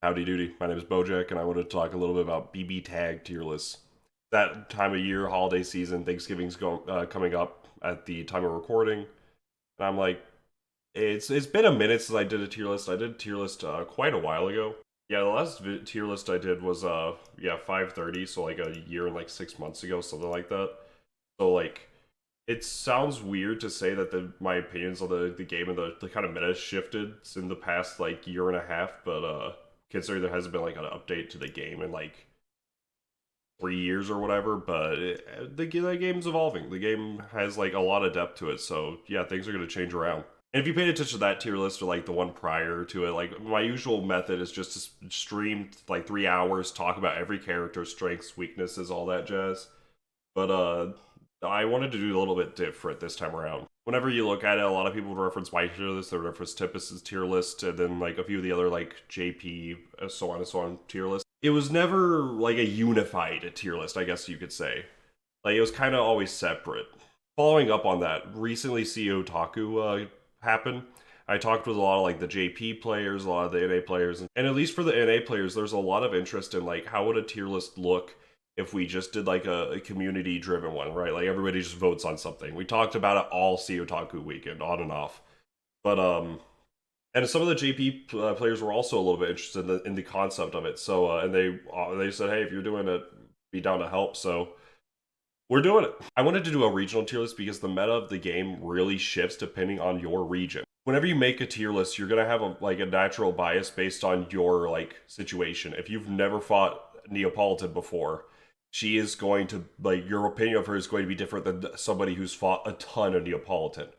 Howdy doody, my name is Bojack, and I wanted to talk a little bit about BBTAG tier lists. That time of year, holiday season, coming up at the time of recording, and I'm like, it's been a minute since I did a tier list. I did a tier list quite a while ago. Yeah, the last tier list I did was 530, so like a year and like 6 months ago, something like that. So like, it sounds weird to say that my opinions on the game and the kind of meta shifted in the past like year and a half, but considering there hasn't been like an update to the game in like 3 years or whatever, but the game's evolving. The game has like a lot of depth to it, so yeah, things are going to change around. And if you paid attention to that tier list or like the one prior to it, like my usual method is just to stream like 3 hours, talk about every character's strengths, weaknesses, all that jazz. But I wanted to do a little bit different this time around. Whenever you look at it, a lot of people reference my tier list, they reference Tippus's tier list, and then like a few of the other like JP, so on and so on tier list. It was never like a unified tier list, I guess you could say. Like it was kind of always separate. Following up on that, recently CEO Otaku happened. I talked with a lot of like the JP players, a lot of the NA players, and at least for the NA players, there's a lot of interest in like how would a tier list look if we just did like a community driven one, right? Like everybody just votes on something. We talked about it all CEO Otaku weekend, on and off. But and some of the JP players were also a little bit interested in the concept of it. So and they said, hey, if you're doing it, be down to help. So we're doing it. I wanted to do a regional tier list because the meta of the game really shifts depending on your region. Whenever you make a tier list, you're gonna have a natural bias based on your like situation. If you've never fought Neapolitan before, she is going to like your opinion of her is going to be different than somebody who's fought a ton of Neapolitan.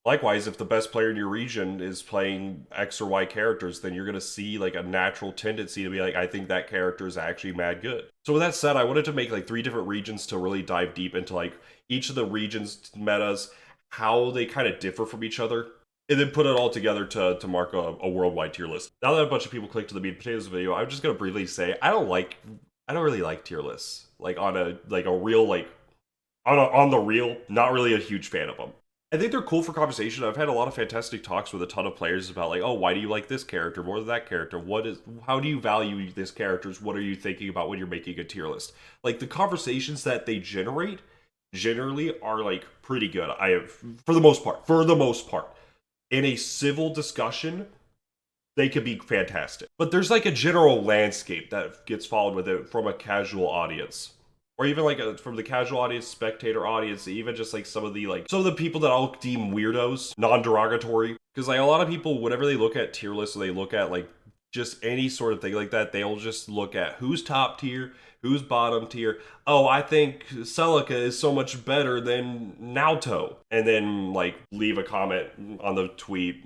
Likewise, if the best player in your region is playing X or Y characters, then you're going to see like a natural tendency to be like, I think that character is actually mad good. So with that said, I wanted to make like 3 different regions to really dive deep into like each of the regions metas, how they kind of differ from each other, and then put it all together to mark a worldwide tier list. Now that a bunch of people clicked to the meat and potatoes video, I'm just going to briefly say I don't really like tier lists. Like on a real like on the real, not really a huge fan of them. I think they're cool for conversation. I've had a lot of fantastic talks with a ton of players about like, oh, why do you like this character more than that character? How do you value this characters? What are you thinking about when you're making a tier list? Like the conversations that they generate generally are like pretty good. I have for the most part, in a civil discussion, they could be fantastic. But there's like a general landscape that gets followed with it from a casual audience. Or even like from the casual audience, spectator audience, even just like some of the people that I'll deem weirdos, non-derogatory. Because like a lot of people, whenever they look at tier lists, they look at like just any sort of thing like that, they'll just look at who's top tier, who's bottom tier. Oh, I think Celica is so much better than Naoto. And then like leave a comment on the tweet,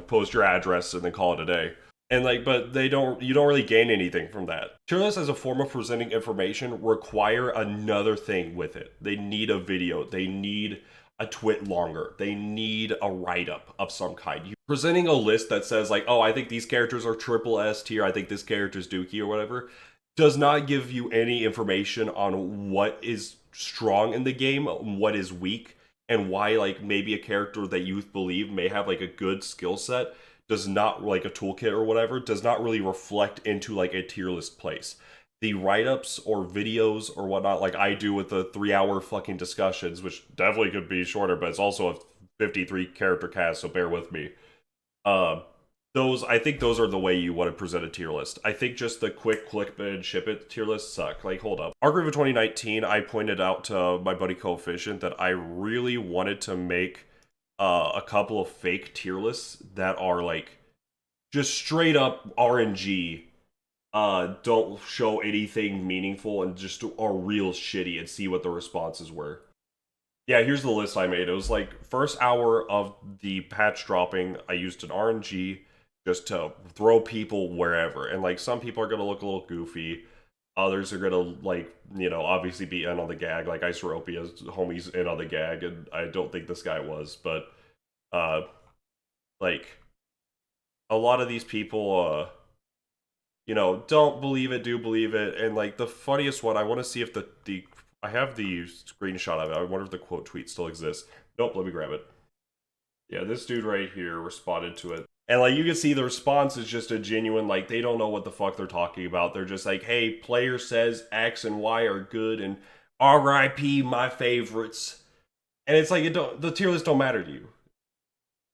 post your address and then call it a day. And like, but you don't really gain anything from that. Tier lists as a form of presenting information require another thing with it. They need a video. They need a twit longer. They need a write-up of some kind. You presenting a list that says like, oh, I think these characters are triple S tier, I think this character's Dookie or whatever, does not give you any information on what is strong in the game, what is weak, and why like maybe a character that you believe may have like a good skill set does not like a toolkit or whatever does not really reflect into like a tier list place. The write-ups or videos or whatnot, like I do with the 3 hour fucking discussions, which definitely could be shorter, but it's also a 53 character cast, so bear with me. Uh, I think those are the way you want to present a tier list. I think just the quick click it and ship it tier lists suck. Like, hold up. Archive of 2019, I pointed out to my buddy Coefficient that I really wanted to make a couple of fake tier lists that are like just straight up RNG, don't show anything meaningful and just are real shitty and see what the responses were. Yeah, here's the list I made. It was like first hour of the patch dropping, I used an RNG just to throw people wherever. And like some people are gonna look a little goofy. Others are gonna like, obviously be in on the gag. Like Iceropia's homie's in on the gag, and I don't think this guy was, but uh like a lot of these people don't believe it, do believe it. And like the funniest one, I want to see if the I have the screenshot of it. I wonder if the quote tweet still exists. Nope, let me grab it. Yeah, this dude right here responded to it. And like you can see the response is just a genuine like they don't know what the fuck they're talking about. They're just like, "Hey, player says X and Y are good and RIP my favorites." And it's like the tier lists don't matter to you.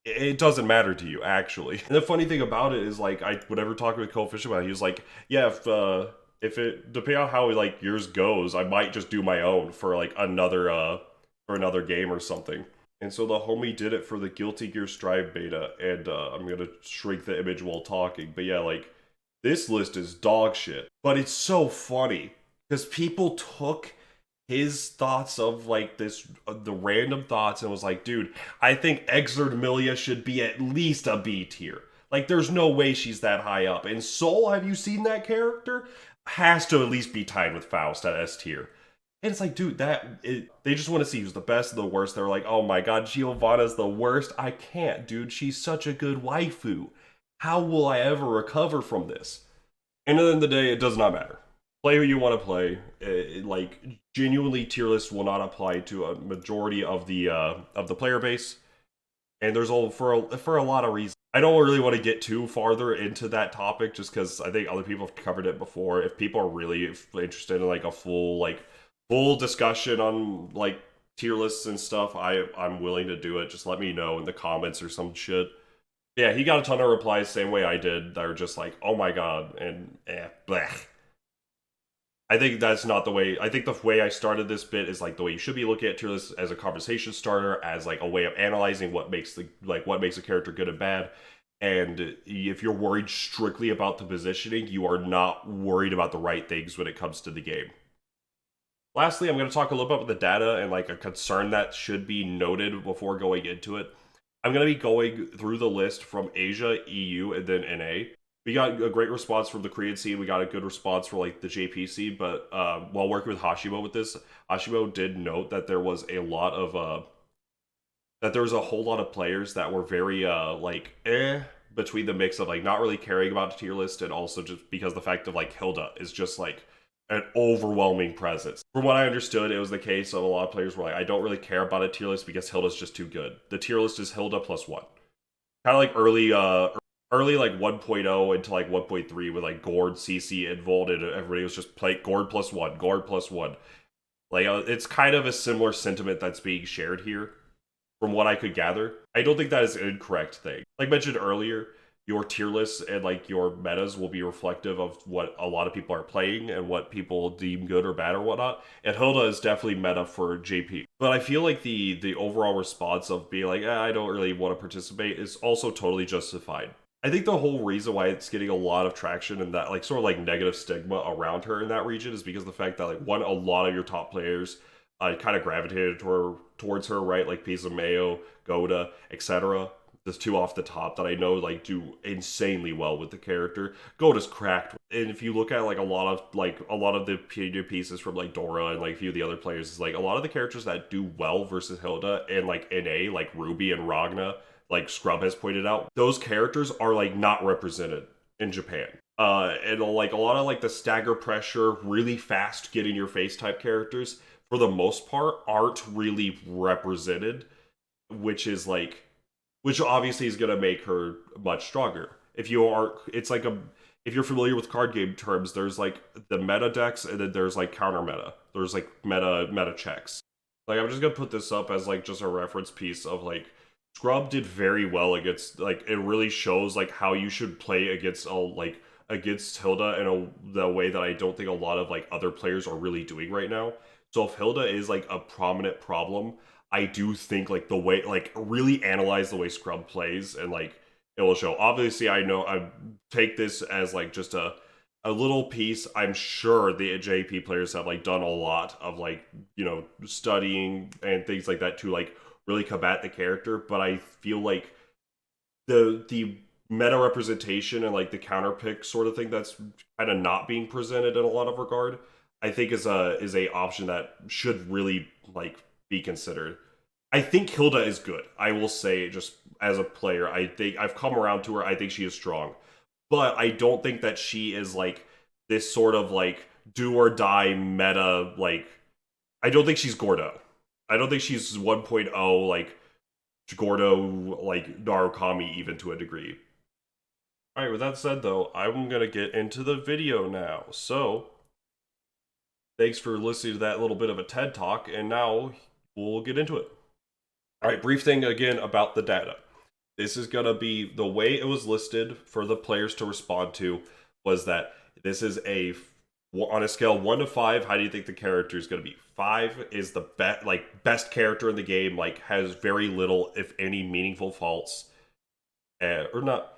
It doesn't matter to you actually. And the funny thing about it is like I whatever talking with Cole Fish about it, he was like, "Yeah, if it depending on how like yours goes, I might just do my own for another game or something." And so the homie did it for the Guilty Gear Strive beta, and I'm gonna shrink the image while talking. But yeah, like this list is dog shit, but it's so funny because people took his thoughts of like this the random thoughts and was like, dude, I think Exerd should be at least a B tier. Like, there's no way she's that high up. And Soul, have you seen that character? Has to at least be tied with Faust at S tier. And it's like, dude, they just want to see who's the best and the worst. They're like, oh my god, Giovanna's the worst. I can't, dude. She's such a good waifu. How will I ever recover from this? And at the end of the day, it does not matter. Play who you want to play. Like genuinely, tier lists will not apply to a majority of the player base, and there's all for a lot of reasons. I don't really want to get too farther into that topic, just because I think other people have covered it before. If people are really interested in like a full discussion on like tier lists and stuff, I'm willing to do it. Just let me know in the comments or some shit. Yeah, he got a ton of replies, same way I did. That are just like, oh my god, and bleh. I think that's not the way. I think the way I started this bit is like the way you should be looking at tier lists as a conversation starter, as like a way of analyzing what makes a character good and bad. And if you're worried strictly about the positioning, you are not worried about the right things when it comes to the game. Lastly, I'm going to talk a little bit about the data and like a concern that should be noted before going into it. I'm going to be going through the list from Asia, EU, and then NA. We got a great response from the Korean scene. We got a good response for like the JP scene. But while working with Hashimo with this, Hashimo did note that there was a lot of that there was a whole lot of players that were very between the mix of like not really caring about the tier list and also just because the fact of like Hilda is just like an overwhelming presence. From what I understood, it was the case of a lot of players were like, I don't really care about a tier list because Hilda's just too good. The tier list is Hilda plus one. Kind of like early like 1.0 into like 1.3 with like Gord, CC involved, and everybody was just play Gord plus one, Gord plus one. Like it's kind of a similar sentiment that's being shared here, from what I could gather. I don't think that is an incorrect thing. Like mentioned earlier, your tier lists and like your metas will be reflective of what a lot of people are playing and what people deem good or bad or whatnot. And Hilda is definitely meta for JP. But I feel like the overall response of being like, I don't really want to participate is also totally justified. I think the whole reason why it's getting a lot of traction and that like sort of like negative stigma around her in that region is because of the fact that like one, a lot of your top players kind of gravitated towards her, right? Like Pisa Mayo, Goda, etc. There's two off the top that I know like do insanely well with the character. Goda's cracked, and if you look at like a lot of the pieces from like Dora and like a few of the other players, it's like a lot of the characters that do well versus Hilda and like NA, like Ruby and Ragna, like Scrub has pointed out, those characters are like not represented in Japan. And like a lot of like the stagger pressure, really fast get in your face type characters, for the most part, aren't really represented, which is like, which obviously is gonna make her much stronger. If you are, it's like if you're familiar with card game terms, there's like the meta decks and then there's like counter meta. There's like meta checks. Like I'm just gonna put this up as like just a reference piece of like Scrub did very well against, like it really shows like how you should play against against Hilda in the way that I don't think a lot of like other players are really doing right now. So if Hilda is like a prominent problem, I do think like the way like really analyze the way Scrub plays and like it will show. Obviously, I know I take this as like just a little piece. I'm sure the JP players have like done a lot of like, you know, studying and things like that to like really combat the character, but I feel like the meta representation and like the counter pick sort of thing that's kind of not being presented in a lot of regard, I think is a option that should really like be considered. I think Hilda is good. I will say, just as a player, I think I've come around to her. I think she is strong, but I don't think that she is like this sort of like do or die meta. Like I don't think she's Gordo. I don't think she's 1.0 like Gordo, like Narukami even to a degree. Alright, with that said though, I'm gonna get into the video now. So, thanks for listening to that little bit of a TED Talk, and now we'll get into it. Alright, brief thing again about the data. This is gonna be the way it was listed for the players to respond to was that this is on a scale 1 to 5. How do you think the character is gonna be? 5 is the best character in the game, like has very little, if any, meaningful faults, or not.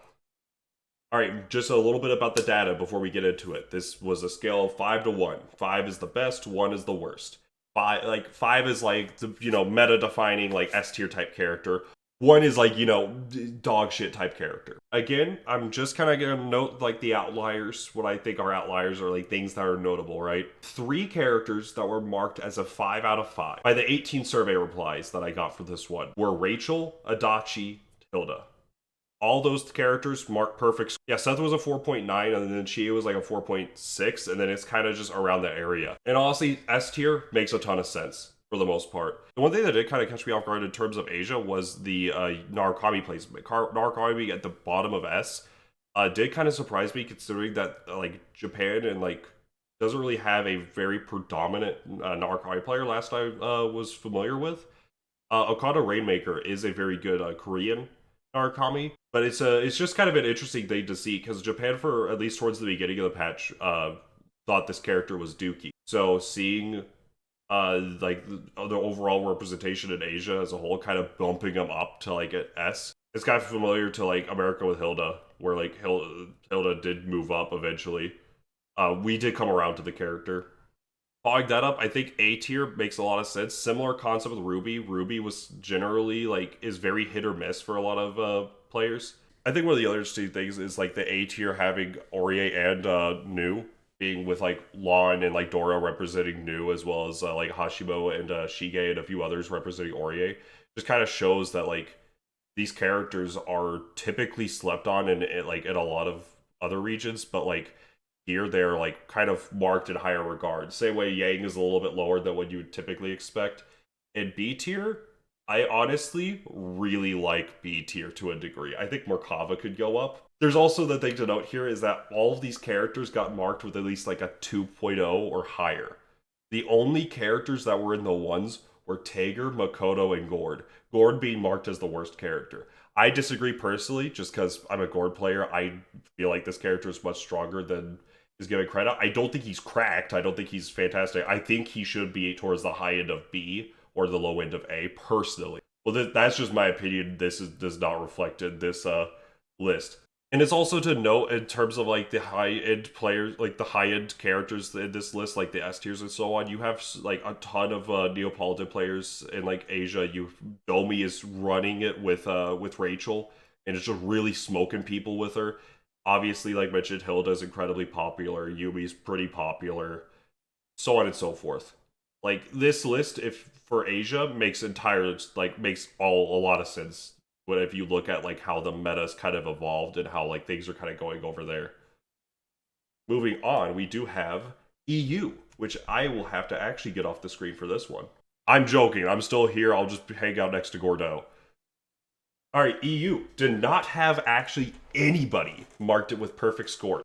All right, just a little bit about the data before we get into it. This was a scale of 5 to 1. 5 is the best, 1 is the worst. Five is like the meta defining like S tier type character. 1 is like dog shit type character. Again, I'm just kind of gonna note like the outliers. What I think are outliers are like things that are notable, right? 3 characters that were marked as a 5 out of 5 by the 18 survey replies that I got for this one were Rachel, Adachi, Hilda. All those characters mark perfect. Yeah, Seth was a 4.9, and then Chia was like a 4.6, and then it's kind of just around that area. And honestly, S tier makes a ton of sense for the most part. The one thing that did kind of catch me off guard in terms of Asia was the Narukami placement. Narukami at the bottom of S did kind of surprise me, considering that like Japan and like doesn't really have a very predominant Narukami player. Last I was familiar with, Okada Rainmaker is a very good Korean Narukami, but it's just kind of an interesting thing to see because Japan, for at least towards the beginning of the patch, thought this character was Dookie. So seeing like the overall representation in Asia as a whole, kind of bumping them up to like an S. It's kind of familiar to like America with Hilda, where like Hilda did move up eventually. We did come around to the character. Following that up, I think A tier makes a lot of sense. Similar concept with Ruby. Ruby was generally like is very hit or miss for a lot of players. I think one of the other interesting things is like the A tier having Orie and Nu being with like Lon and like Dora representing Nu, as well as like Hashimo and Shige and a few others representing Orie. Just kind of shows that like these characters are typically slept on like in a lot of other regions, but like here they're like kind of marked in higher regard. Same way Yang is a little bit lower than what you would typically expect. In B tier, I honestly really like B tier to a degree. I think Merkava could go up. There's also the thing to note here is that all of these characters got marked with at least like a 2.0 or higher. The only characters that were in the ones were Tager, Makoto, and Gord. Gord being marked as the worst character. I disagree personally, just because I'm a Gord player. I feel like this character is much stronger than is given credit. I don't think he's cracked. I don't think he's fantastic. I think he should be towards the high end of B or the low end of A, personally. Well, that's just my opinion. This does not reflect in this list. And it's also to note in terms of like the high end players, like the high end characters in this list, like the S tiers and so on. You have like a ton of Neapolitan players in like Asia. Domi is running it with Rachel, and it's just really smoking people with her. Obviously, like mentioned, Hilda is incredibly popular. Yumi's pretty popular, so on and so forth. Like this list, if for Asia, makes a lot of sense. But if you look at like how the meta's kind of evolved and how like things are kind of going over there. Moving on, we do have EU, which I will have to actually get off the screen for this one. I'm joking. I'm still here. I'll just hang out next to Gordo. All right, EU did not have actually anybody marked it with perfect score.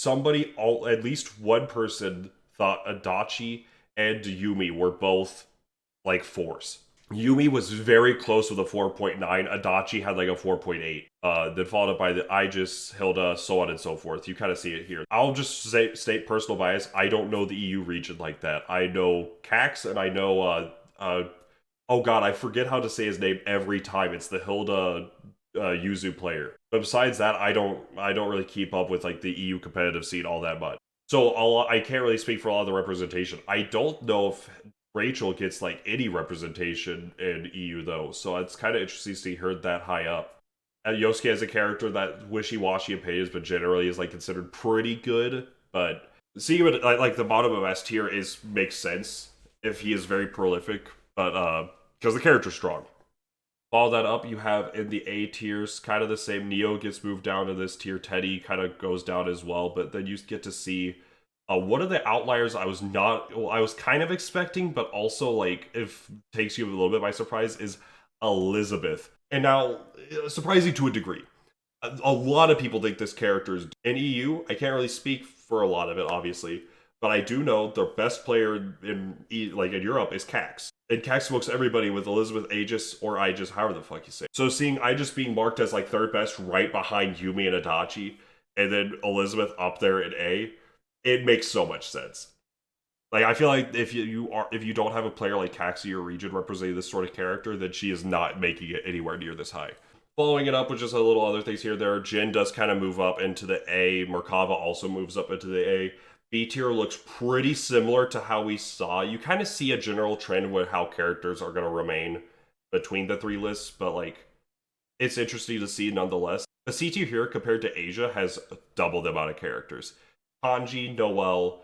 At least one person thought Adachi and Yumi were both like 4s. Yumi was very close with a 4.9. Adachi had like a 4.8. Then followed up by the Aegis, Hilda, so on and so forth. You kind of see it here. I'll just state personal bias. I don't know the EU region like that. I know Cax and I know oh god, I forget how to say his name every time. It's the Hilda Yuzu player. But besides that, I don't really keep up with like the EU competitive scene all that much. So I can't really speak for a lot of the representation. I don't know if Rachel gets like any representation in EU though, so it's kind of interesting to see her that high up. Yosuke as a character that wishy-washy opinions, but generally is like considered pretty good. But seeing him at like the bottom of S tier makes sense if he is very prolific, but because the character's strong. Follow that up, you have in the A tiers, kind of the same. Neo gets moved down to this tier. Teddy kind of goes down as well, but then you get to see one of the outliers I was kind of expecting, but also like if takes you a little bit by surprise is Elizabeth. And now, surprising to a degree. A lot of people think this character is in EU. I can't really speak for a lot of it, obviously, but I do know the best player in like in Europe is Cax. And Cax smokes everybody with Elizabeth Aegis or Aegis, however the fuck you say. So seeing Aegis being marked as like third best right behind Yumi and Adachi, and then Elizabeth up there in A, it makes so much sense. Like I feel like if you don't have a player like Cax in your region representing this sort of character, then she is not making it anywhere near this high. Following it up with just a little other things here, there Jin does kind of move up into the A. Merkava also moves up into the A. B tier looks pretty similar to how we saw. You kind of see a general trend with how characters are going to remain between the three lists, but like it's interesting to see nonetheless. The C tier here compared to Asia has double the amount of characters. Kanji, Noel,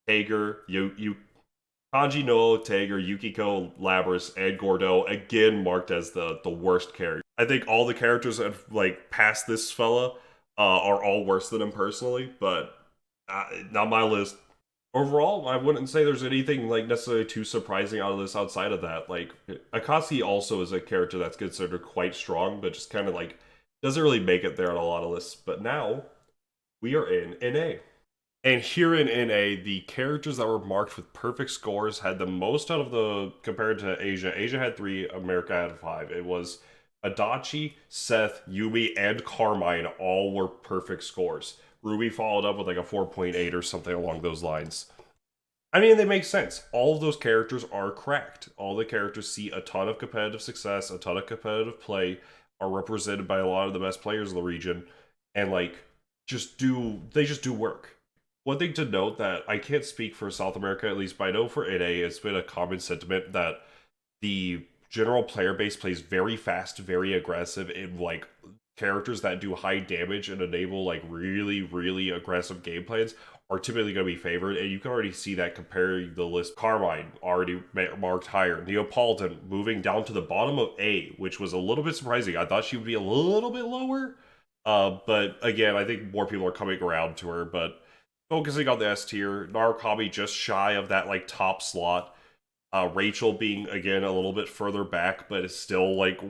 Hager, Kanji, Noel, Tager, Yukiko, Labris, and Gordo again marked as the worst character. I think all the characters that like past this fella are all worse than him personally, but not my list. Overall, I wouldn't say there's anything like necessarily too surprising out of this outside of that. Like Akatsuki also is a character that's considered quite strong, but just kind of like doesn't really make it there on a lot of lists. But now we are in NA. And here in NA, the characters that were marked with perfect scores had the most out of the compared to Asia. Asia had 3, America had 5. It was Adachi, Seth, Yumi, and Carmine all were perfect scores. Ruby followed up with like a 4.8 or something along those lines. I mean, they make sense. All of those characters are cracked. All the characters see a ton of competitive success, a ton of competitive play, are represented by a lot of the best players in the region, and like they just do work. One thing to note that I can't speak for South America, at least, but I know for NA, it's been a common sentiment that the general player base plays very fast, very aggressive, in like characters that do high damage and enable like really, really aggressive game plans are typically going to be favored, and you can already see that comparing the list. Carmine already marked higher. Neapolitan moving down to the bottom of A, which was a little bit surprising. I thought she would be a little bit lower, but again, I think more people are coming around to her. But focusing on the S tier, Narukami just shy of that like top slot. Rachel being again a little bit further back, but is still like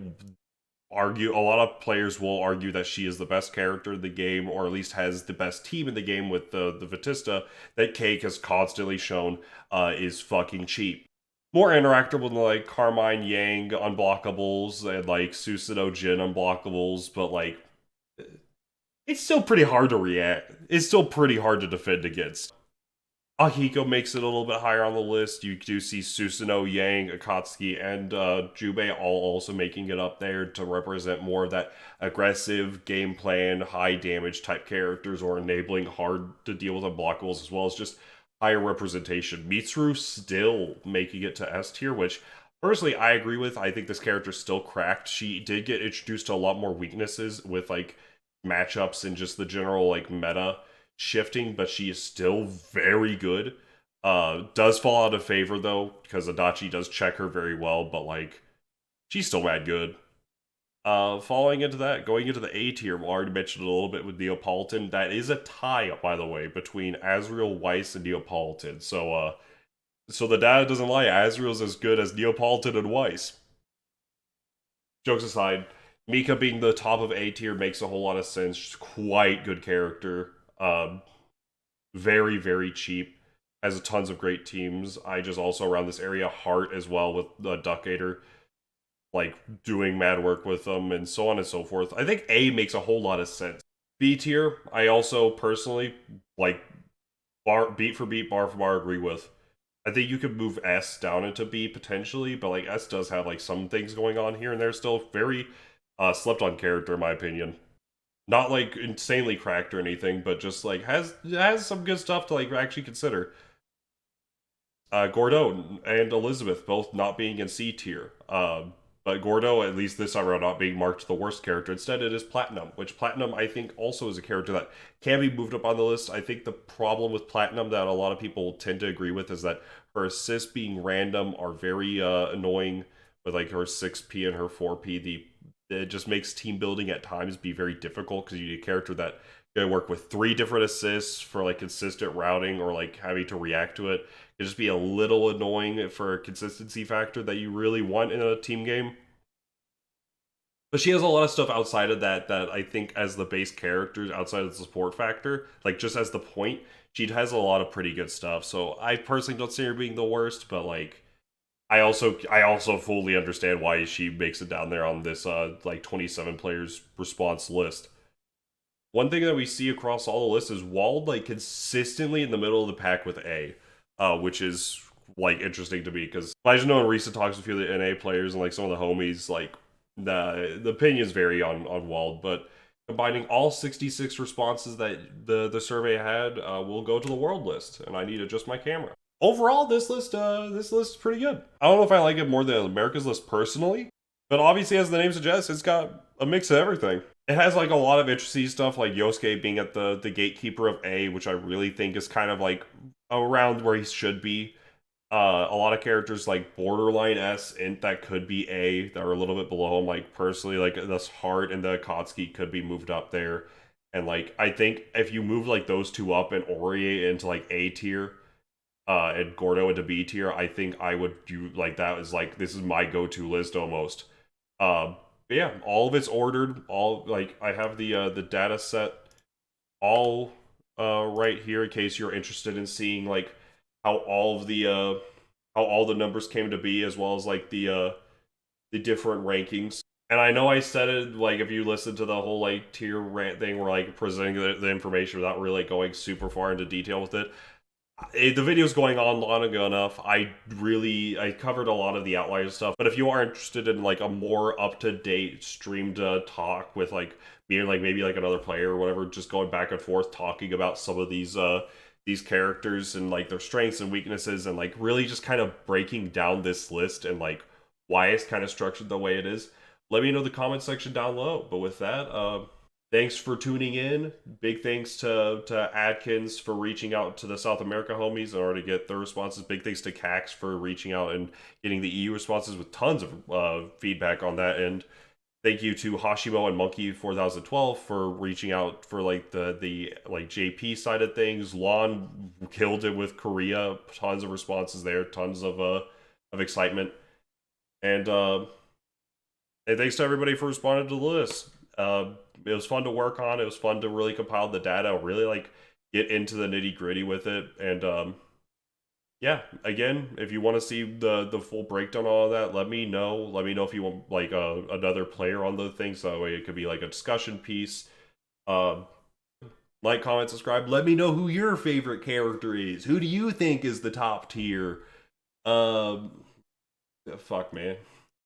argue. A lot of players will argue that she is the best character in the game, or at least has the best team in the game with the Vatista that Cake has constantly shown is fucking cheap. More interactable than like Carmine Yang unblockables and like Susanoo Jin unblockables, but like it's still pretty hard to react. It's still pretty hard to defend against. Ahiko makes it a little bit higher on the list. You do see Susanoo, Yang, Akatsuki, and Jubei all also making it up there to represent more of that aggressive game plan, high damage type characters, or enabling hard to deal with unblockables, as well as just higher representation. Mitsuru still making it to S tier, which personally I agree with. I think this character is still cracked. She did get introduced to a lot more weaknesses with like matchups and just the general like meta shifting, but she is still very good. Does fall out of favor though, because Adachi does check her very well, but like she's still mad good. Falling into that, going into the A tier, we already mentioned it a little bit with Neapolitan. That is a tie, by the way, between Azriel, Weiss, and Neapolitan. So the data doesn't lie. Azriel's as good as Neapolitan and Weiss. Jokes aside, Mika being the top of A tier makes a whole lot of sense. She's quite good character. Very, very cheap. Has tons of great teams. I just also around this area Heart as well with the Duckator, like doing mad work with them and so on and so forth. I think A makes a whole lot of sense. B tier, I also personally like beat for beat, bar for bar agree with. I think you could move S down into B potentially, but like S does have like some things going on here and they're still very slept on character in my opinion. Not like insanely cracked or anything, but just like has some good stuff to like actually consider. Gordo and Elizabeth both not being in C tier. But Gordo, at least this time around, not being marked the worst character. Instead, it is Platinum, which Platinum, I think, also is a character that can be moved up on the list. I think the problem with Platinum that a lot of people tend to agree with is that her assists being random are very annoying with like her 6P and her 4P. It just makes team building at times be very difficult because you need a character that can work with 3 different assists for like consistent routing or like having to react to it. It just be a little annoying for a consistency factor that you really want in a team game. But she has a lot of stuff outside of that that I think as the base characters outside of the support factor, like just as the point, she has a lot of pretty good stuff. So I personally don't see her being the worst, but like I also fully understand why she makes it down there on this like 27 players response list. One thing that we see across all the lists is Wald like consistently in the middle of the pack with A, which is like interesting to me because I just know in recent talks with a few of the NA players and like some of the homies, like the opinions vary on Wald, but combining all 66 responses that the survey had will go to the world list, and I need to adjust my camera. Overall, this list is pretty good. I don't know if I like it more than America's list personally, but obviously, as the name suggests, it's got a mix of everything. It has like a lot of interesting stuff, like Yosuke being at the gatekeeper of A, which I really think is kind of like around where he should be. A lot of characters like borderline S int that could be A that are a little bit below him. Like personally, like this Heart and the Akatsuki could be moved up there. And like I think if you move like those two up and Ori into like A tier, and Gordo into B tier, I think I would do like that is like this is my go-to list almost. But yeah, all of it's ordered. All like I have the data set all right here in case you're interested in seeing like how all of the how all the numbers came to be as well as like the different rankings. And I know I said it like if you listen to the whole like tier rant thing, we're like presenting the information without really like, going super far into detail with it. The video's going on long enough. I covered a lot of the outlier stuff, but if you are interested in like a more up to date streamed talk with like being like maybe like another player or whatever, just going back and forth talking about some of these characters and like their strengths and weaknesses and like really just kind of breaking down this list and like why it's kind of structured the way it is, let me know in the comment section down below. But with that, thanks for tuning in. Big thanks to Adkins for reaching out to the South America homies in order to get their responses. Big thanks to Cax for reaching out and getting the EU responses with tons of feedback on that end. Thank you to Hashimo and Monkey 4012 for reaching out for like the like JP side of things. Lon killed it with Korea. Tons of responses there. Tons of excitement. And thanks to everybody for responding to the list. It was fun to work on. It was fun to really compile the data, really like get into the nitty gritty with it. And yeah, again, if you want to see the full breakdown on all of that, let me know. Let me know if you want like another player on the thing, so that way it could be like a discussion piece. Like, comment, subscribe. Let me know who your favorite character is. Who do you think is the top tier? Fuck, man.